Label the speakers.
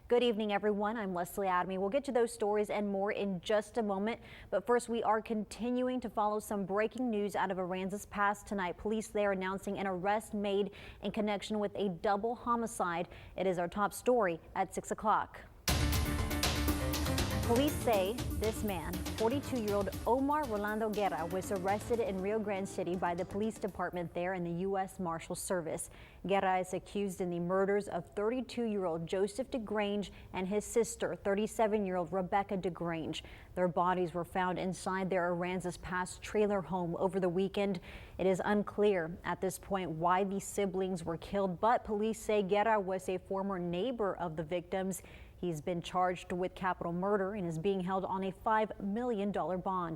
Speaker 1: Good evening, everyone. I'm Leslie Adamy. We'll get to those stories and more in just a moment. But first, we are continuing to follow some breaking news out of Aransas Pass tonight. Police there announcing an arrest made in connection with a double homicide. It is our top story at 6 o'clock. Police say this man, 42-year-old Omar Rolando Guerra, was arrested in Rio Grande City by the police department there in the U.S. Marshal Service. Guerra is accused in the murders of 32-year-old Joseph DeGrange and his sister, 37-year-old Rebecca DeGrange. Their bodies were found inside their Aransas Pass trailer home over the weekend. It is unclear at this point why these siblings were killed, but police say Guerra was a former neighbor of the victims. He's been charged with capital murder and is being held on a $5 million bond.